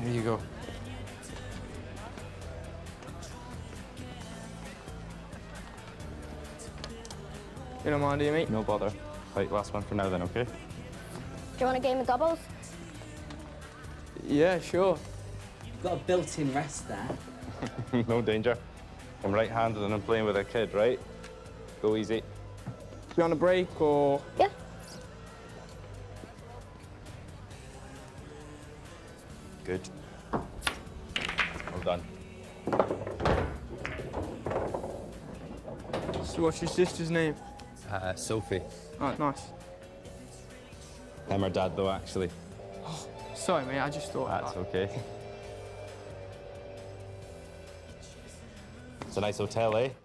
There you go. You don't mind, do you, mate? No bother. Right, last one for now then, okay? Do you want a game of doubles? Yeah, sure. You've got a built-in rest there. No danger. I'm right-handed and I'm playing with a kid, right? Go easy. You on a break or? Yeah. Good. Well done. So what's your sister's name? Sophie. Oh, nice. I'm her dad, though, actually. Sorry, mate, I just thought. That's okay. It's a nice hotel, eh?